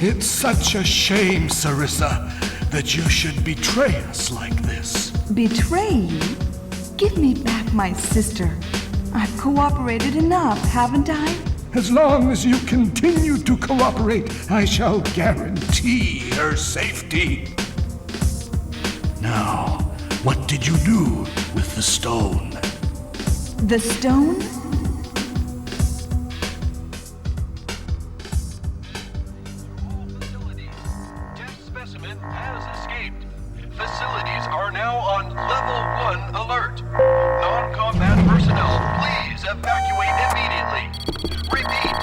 It's such a shame, Sarissa, that you should betray us like this. Betray you? Give me back my sister. I've cooperated enough, haven't I? As long as you continue to cooperate, I shall guarantee her safety. Now, what did you do with the stone? The stone? Test specimen has escaped. Facilities are now on level 1 alert. Non-combat personnel, please evacuate immediately. Repeat,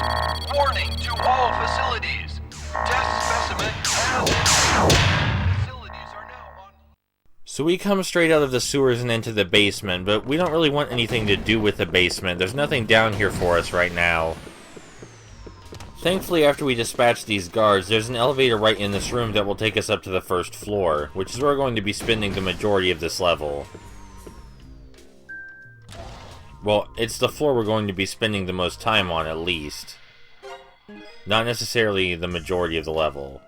warning to all facilities. Test specimen has escaped. Facilities are now on... So we come straight out of the sewers and into the basement, but we don't really want anything to do with the basement. There's nothing down here for us right now. Thankfully, after we dispatch these guards, there's an elevator right in this room that will take us up to the first floor, which is where we're going to be spending the majority of this level. Well, it's the floor we're going to be spending the most time on, at least. Not necessarily the majority of the level.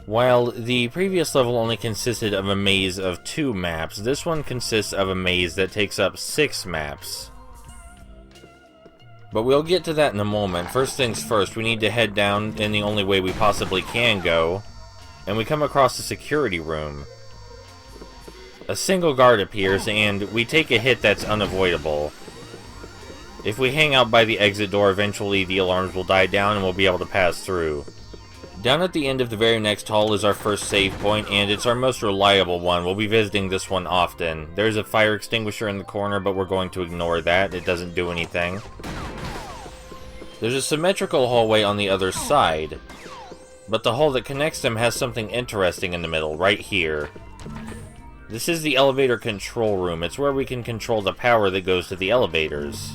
While the previous level only consisted of a maze of 2 maps, this one consists of a maze that takes up 6 maps. But we'll get to that in a moment. First things first, we need to head down in the only way we possibly can go, and we come across the security room. A single guard appears, and we take a hit that's unavoidable. If we hang out by the exit door, eventually the alarms will die down and we'll be able to pass through. Down at the end of the very next hall is our first save point, and it's our most reliable one. We'll be visiting this one often. There's a fire extinguisher in the corner, but we're going to ignore that. It doesn't do anything. There's a symmetrical hallway on the other side, but the hall that connects them has something interesting in the middle, right here. This is the elevator control room. It's where we can control the power that goes to the elevators.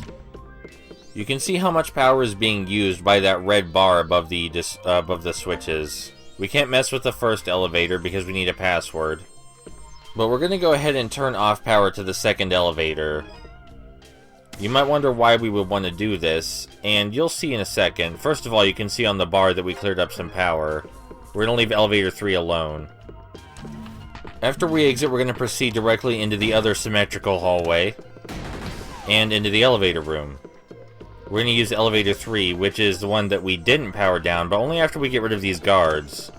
You can see how much power is being used by that red bar above the switches. We can't mess with the first elevator because we need a password. But we're going to go ahead and turn off power to the second elevator. You might wonder why we would want to do this, and you'll see in a second. First of all, you can see on the bar that we cleared up some power. We're going to leave elevator 3 alone. After we exit, we're going to proceed directly into the other symmetrical hallway, and into the elevator room. We're going to use elevator 3, which is the one that we didn't power down, but only after we get rid of these guards.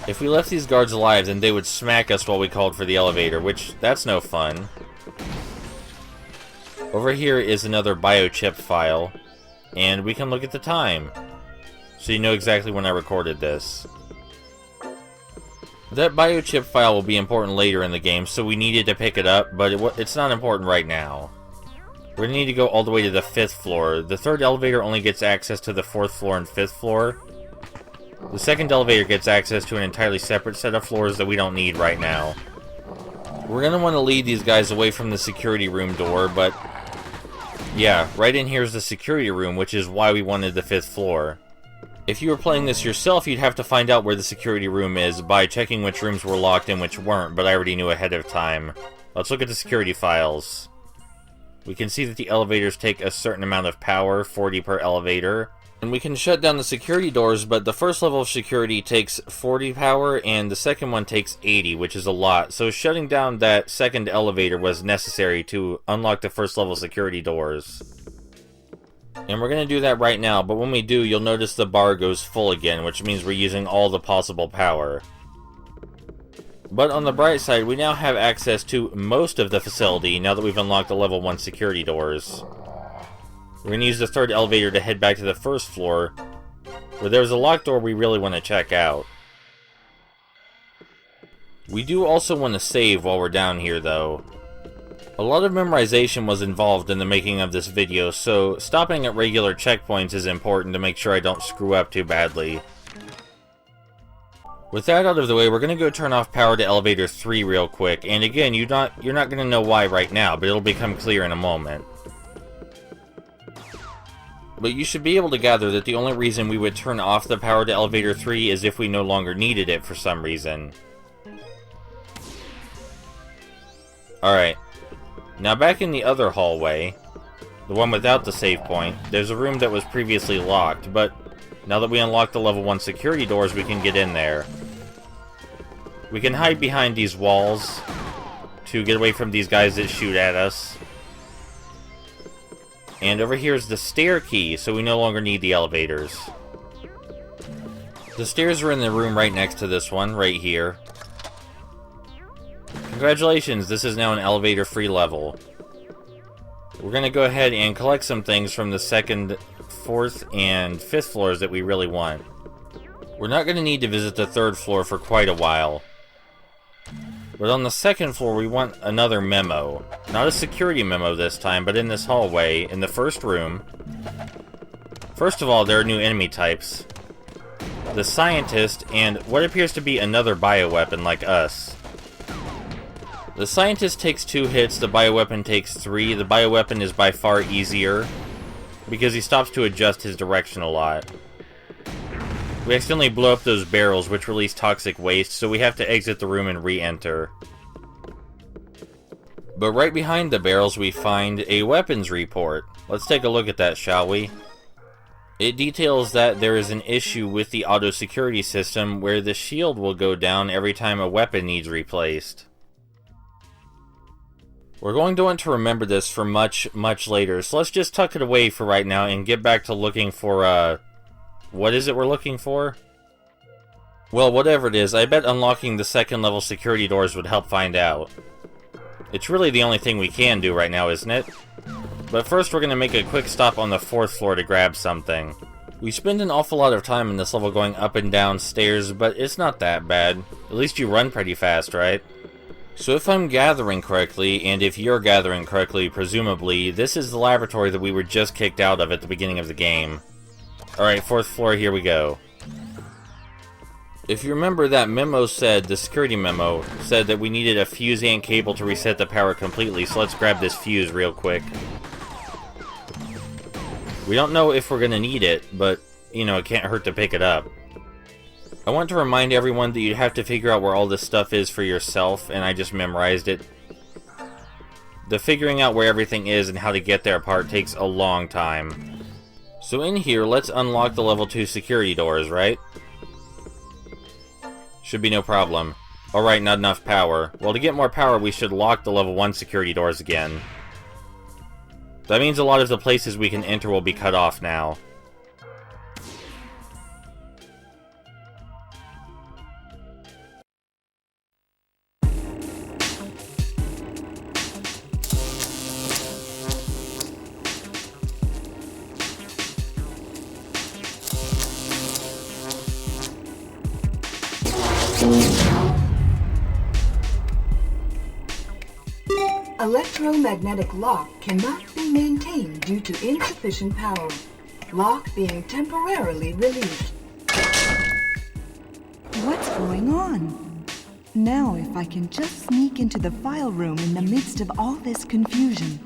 If we left these guards alive, then they would smack us while we called for the elevator, which, that's no fun. Over here is another biochip file, and we can look at the time, so you know exactly when I recorded this. That biochip file will be important later in the game, so we needed to pick it up, but it's not important right now. We're going to need to go all the way to the 5th floor. The 3rd elevator only gets access to the 4th floor and 5th floor. The 2nd elevator gets access to an entirely separate set of floors that we don't need right now. We're going to want to lead these guys away from the security room door, but yeah, right in here is the security room, which is why we wanted the 5th floor. If you were playing this yourself, you'd have to find out where the security room is by checking which rooms were locked and which weren't, but I already knew ahead of time. Let's look at the security files. We can see that the elevators take a certain amount of power, 40 per elevator. And we can shut down the security doors, but the first level of security takes 40 power, and the second one takes 80, which is a lot. So shutting down that second elevator was necessary to unlock the first level security doors. And we're going to do that right now, but when we do, you'll notice the bar goes full again, which means we're using all the possible power. But on the bright side, we now have access to most of the facility now that we've unlocked the level 1 security doors. We're going to use the 3rd elevator to head back to the 1st floor, where there's a locked door we really want to check out. We do also want to save while we're down here, though. A lot of memorization was involved in the making of this video, so stopping at regular checkpoints is important to make sure I don't screw up too badly. With that out of the way, we're going to go turn off power to elevator 3 real quick, and again, you're not going to know why right now, but it'll become clear in a moment. But you should be able to gather that the only reason we would turn off the power to elevator 3 is if we no longer needed it for some reason. Alright. Now back in the other hallway, the one without the save point, there's a room that was previously locked, but Now that we unlock the level 1 security doors, we can get in there. We can hide behind these walls to get away from these guys that shoot at us. And over here is the stair key, so we no longer need the elevators. The stairs are in the room right next to this one, right here. Congratulations, this is now an elevator-free level. We're gonna go ahead and collect some things from the 2nd, 4th, and 5th floors that we really want. We're not gonna need to visit the 3rd floor for quite a while. But on the 2nd floor, we want another memo. Not a security memo this time, but in this hallway, in the 1st room. First of all, there are new enemy types. The scientist, and what appears to be another bioweapon like us. The scientist takes 2 hits, the bioweapon takes 3. The bioweapon is by far easier, because he stops to adjust his direction a lot. We accidentally blow up those barrels, which release toxic waste, so we have to exit the room and re-enter. But right behind the barrels we find a weapons report. Let's take a look at that, shall we? It details that there is an issue with the auto security system where the shield will go down every time a weapon needs replaced. We're going to want to remember this for much, much later, so let's just tuck it away for right now and get back to looking for, what is it we're looking for? Well, whatever it is, I bet unlocking the 2nd level security doors would help find out. It's really the only thing we can do right now, isn't it? But first we're going to make a quick stop on the 4th floor to grab something. We spend an awful lot of time in this level going up and down stairs, but it's not that bad. At least you run pretty fast, right? So if I'm gathering correctly, and if you're gathering correctly, presumably, this is the laboratory that we were just kicked out of at the beginning of the game. Alright, 4th floor, here we go. If you remember, that memo said, the security memo, said that we needed a fuse and cable to reset the power completely, so let's grab this fuse real quick. We don't know if we're gonna need it, but, you know, it can't hurt to pick it up. I want to remind everyone that you have to figure out where all this stuff is for yourself, and I just memorized it. The figuring out where everything is and how to get there part takes a long time. So in here, let's unlock the level 2 security doors, right? Should be no problem. Alright, not enough power. Well, to get more power, we should lock the level 1 security doors again. That means a lot of the places we can enter will be cut off now. Electromagnetic lock cannot be maintained due to insufficient power. Lock being temporarily released. What's going on? Now if I can just sneak into the file room in the midst of all this confusion.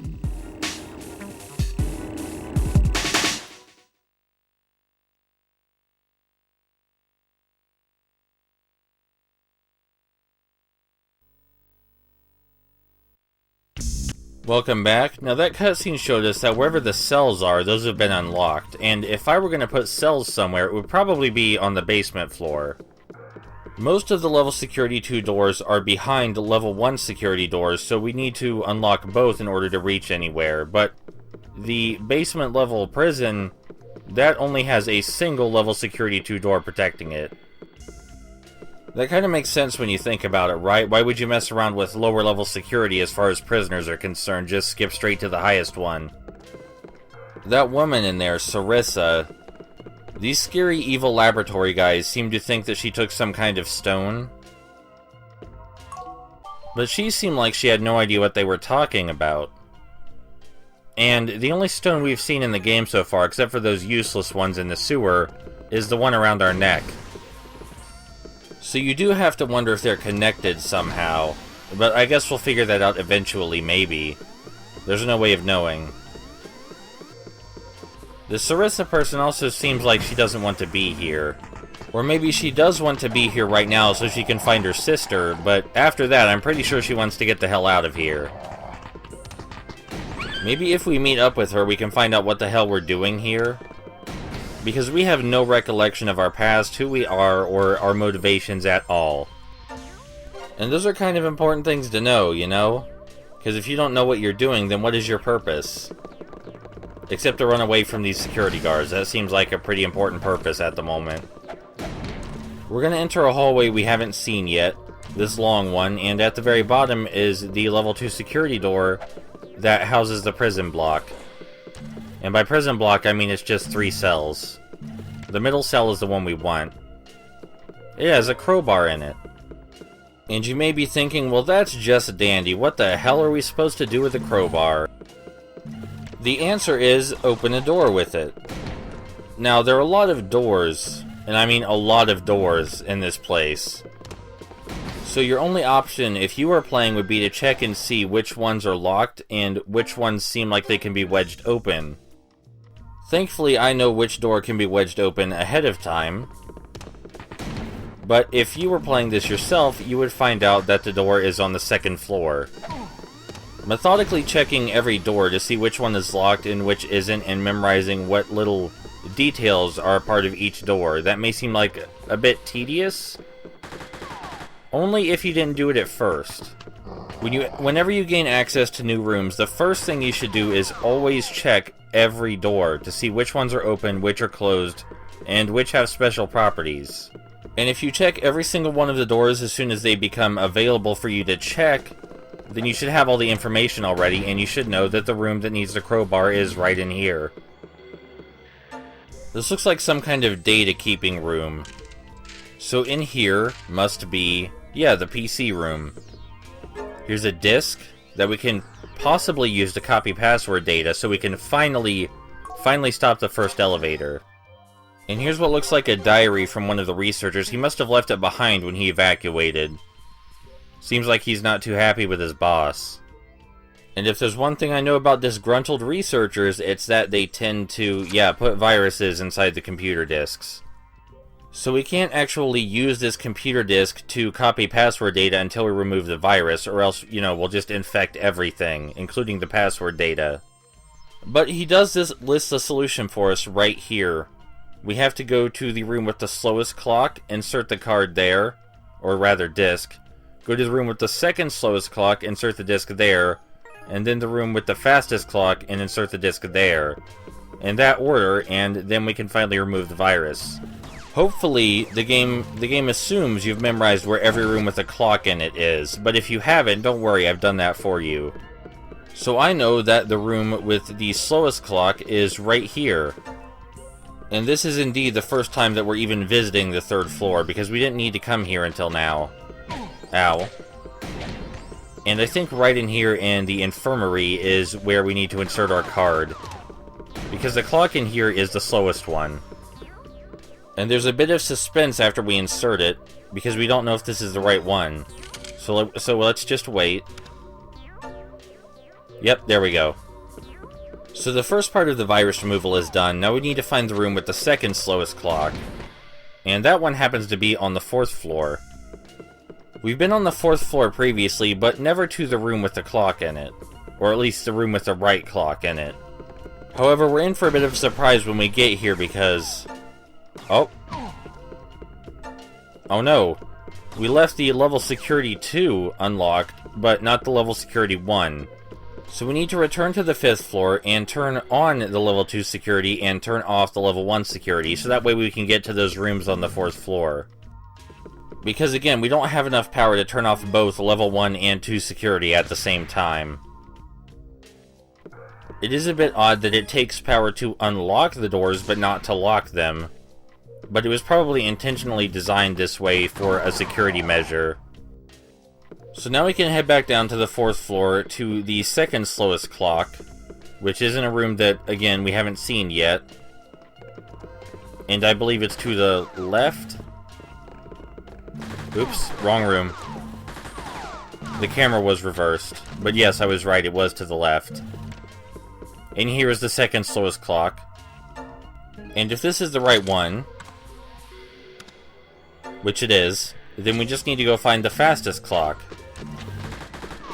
Welcome back. Now that cutscene showed us that wherever the cells are, those have been unlocked, and if I were going to put cells somewhere, it would probably be on the basement floor. Most of the level security 2 doors are behind level 1 security doors, so we need to unlock both in order to reach anywhere, but the basement level prison, that only has a single level security 2 door protecting it. That kind of makes sense when you think about it, right? Why would you mess around with lower level security as far as prisoners are concerned? Just skip straight to the highest one. That woman in there, Sarissa, these scary evil laboratory guys seem to think that she took some kind of stone. But she seemed like she had no idea what they were talking about. And the only stone we've seen in the game so far, except for those useless ones in the sewer, is the one around our neck. So you do have to wonder if they're connected somehow, but I guess we'll figure that out eventually, maybe. There's no way of knowing. The Sarissa person also seems like she doesn't want to be here. Or maybe she does want to be here right now so she can find her sister, but after that I'm pretty sure she wants to get the hell out of here. Maybe if we meet up with her we can find out what the hell we're doing here. because we have no recollection of our past, who we are, or our motivations at all. And those are kind of important things to know, you know? Because if you don't know what you're doing, then what is your purpose? Except to run away from these security guards. That seems like a pretty important purpose at the moment. We're going to enter a hallway we haven't seen yet, this long one, and at the very bottom is the level 2 security door that houses the prison block. And by prison block, I mean it's just 3 cells. The middle cell is the one we want. It has a crowbar in it. And you may be thinking, well, that's just dandy. What the hell are we supposed to do with a crowbar? The answer is open a door with it. Now, there are a lot of doors, and I mean a lot of doors in this place. So your only option, if you are playing, would be to check and see which ones are locked and which ones seem like they can be wedged open. Thankfully, I know which door can be wedged open ahead of time. But if you were playing this yourself, you would find out that the door is on the 2nd floor. Methodically checking every door to see which one is locked and which isn't, and memorizing what little details are a part of each door. That may seem like a bit tedious. Only if you didn't do it at first. Whenever you gain access to new rooms, the first thing you should do is always check every door to see which ones are open, which are closed, and which have special properties. And if you check every single one of the doors as soon as they become available for you to check, then you should have all the information already, and you should know that the room that needs the crowbar is right in here. This looks like some kind of data keeping room. So in here must be, yeah, the PC room. Here's a disk that we can possibly use to copy password data so we can finally stop the first elevator. And here's what looks like a diary from one of the researchers. He must have left it behind when he evacuated. Seems like he's not too happy with his boss. And if there's one thing I know about disgruntled researchers, it's that they tend to, yeah, put viruses inside the computer disks. So we can't actually use this computer disk to copy password data until we remove the virus, or else, you know, we'll just infect everything, including the password data. But he does list the solution for us right here. We have to go to the room with the slowest clock, insert the card there, or rather disk. Go to the room with the 2nd slowest clock, insert the disk there, and then the room with the fastest clock, and insert the disk there. In that order, and then we can finally remove the virus. Hopefully, the game assumes you've memorized where every room with a clock in it is, but if you haven't, don't worry, I've done that for you. So I know that the room with the slowest clock is right here. And this is indeed the first time that we're even visiting the 3rd floor, because we didn't need to come here until now. Ow. And I think right in here in the infirmary is where we need to insert our card. Because the clock in here is the slowest one. And there's a bit of suspense after we insert it, because we don't know if this is the right one. So let's just wait. Yep, there we go. So the first part of the virus removal is done. Now we need to find the room with the 2nd slowest clock. And that one happens to be on the 4th floor. We've been on the 4th floor previously, but never to the room with the clock in it. Or at least the room with the right clock in it. However, we're in for a bit of a surprise when we get here because... Oh. Oh no. We left the level security 2 unlocked, but not the level security 1. So we need to return to the 5th floor and turn on the level 2 security and turn off the level 1 security, so that way we can get to those rooms on the 4th floor. Because again, we don't have enough power to turn off both level 1 and 2 security at the same time. It is a bit odd that it takes power to unlock the doors, but not to lock them. But it was probably intentionally designed this way for a security measure. So now we can head back down to the 4th floor to the 2nd slowest clock, which is in a room that, again, we haven't seen yet. And I believe it's to the left? Oops, wrong room. The camera was reversed. But yes, I was right, it was to the left. And here is the 2nd slowest clock. And if this is the right one, which it is, then we just need to go find the fastest clock.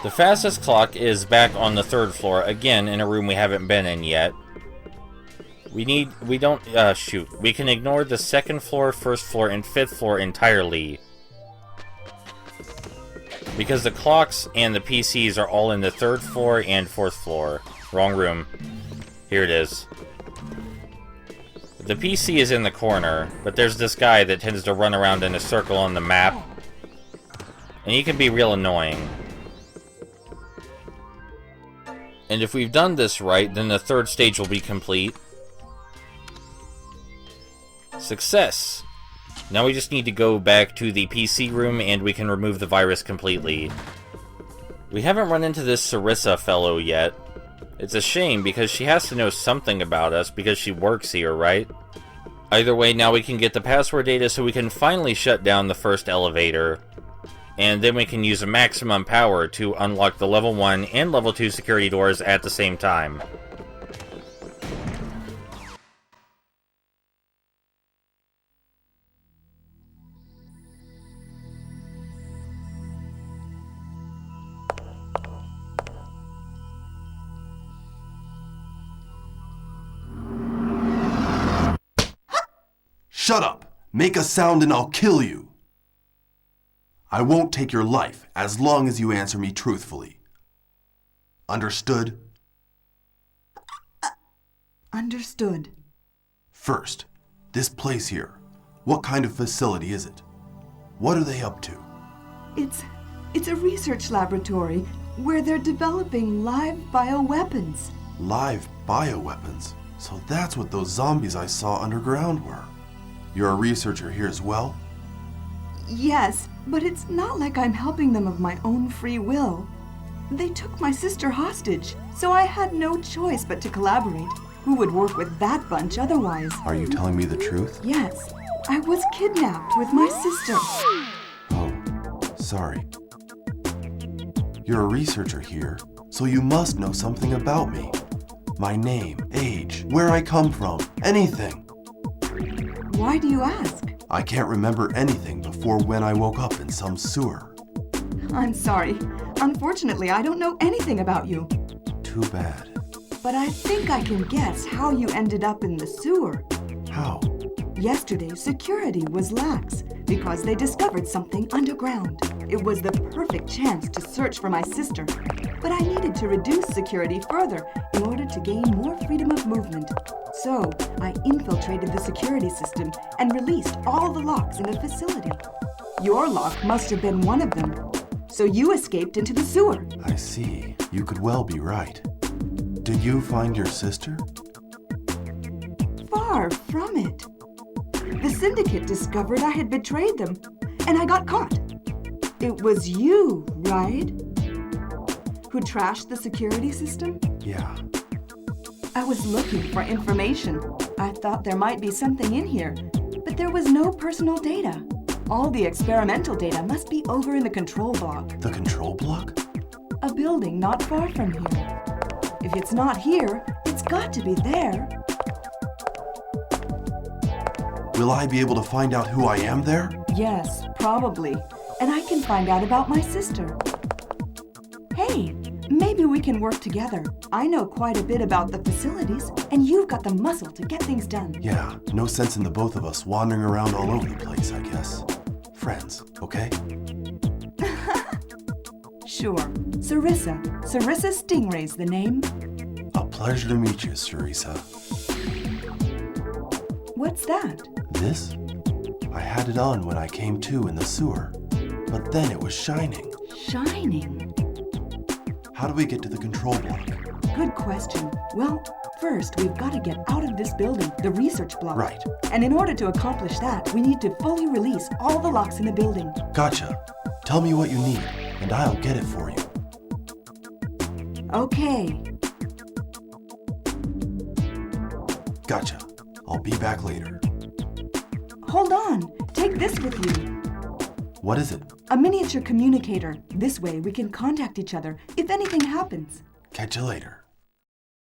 The fastest clock is back on the 3rd floor, again in a room we haven't been in yet. We can ignore the second floor, first floor, and fifth floor entirely. Because the clocks and the PCs are all in the third floor and fourth floor. Wrong room. Here it is. The PC is in the corner, but there's this guy that tends to run around in a circle on the map. And he can be real annoying. And if we've done this right, then the third stage will be complete. Success! Now we just need to go back to the PC room and we can remove the virus completely. We haven't run into this Sarissa fellow yet. It's a shame because she has to know something about us because she works here, right? Either way, now we can get the password data so we can finally shut down the first elevator. And then we can use a maximum power to unlock the level 1 and level 2 security doors at the same time. Shut up! Make a sound and I'll kill you! I won't take your life as long as you answer me truthfully. Understood? Understood. First, this place here. What kind of facility is it? What are they up to? It's a research laboratory where they're developing live bioweapons. Live bioweapons? So that's what those zombies I saw underground were. You're a researcher here as well? Yes, but it's not like I'm helping them of my own free will. They took my sister hostage, so I had no choice but to collaborate. Who would work with that bunch otherwise? Are you telling me the truth? Yes, I was kidnapped with my sister. Oh, sorry. You're a researcher here, so you must know something about me. My name, age, where I come from, anything. Why do you ask? I can't remember anything before when I woke up in some sewer. I'm sorry. Unfortunately, I don't know anything about you. Too bad. But I think I can guess how you ended up in the sewer. How? Yesterday, security was lax because they discovered something underground. It was the perfect chance to search for my sister. But I needed to reduce security further in order to gain more freedom of movement. So, I infiltrated the security system and released all the locks in the facility. Your lock must have been one of them. So you escaped into the sewer. I see. You could well be right. Did you find your sister? Far from it. The syndicate discovered I had betrayed them, and I got caught. It was you, right? Who trashed the security system? Yeah. I was looking for information. I thought there might be something in here, but there was no personal data. All the experimental data must be over in the control block. The control block? A building not far from here. If it's not here, it's got to be there. Will I be able to find out who I am there? Yes, probably. And I can find out about my sister. Hey, maybe we can work together. I know quite a bit about the facilities, and you've got the muscle to get things done. Yeah, no sense in the both of us wandering around all over the place, I guess. Friends, okay? Sure. Sarissa. Sarissa Stingray's the name. A pleasure to meet you, Sarissa. What's that? This? I had it on when I came to in the sewer, but then it was shining. Shining? How do we get to the control block? Good question. Well, first we've got to get out of this building, the research block. Right. And in order to accomplish that, we need to fully release all the locks in the building. Gotcha. Tell me what you need, and I'll get it for you. Okay. Gotcha. I'll be back later. Hold on. Take this with you. What is it? A miniature communicator. This way we can contact each other if anything happens. Catch you later.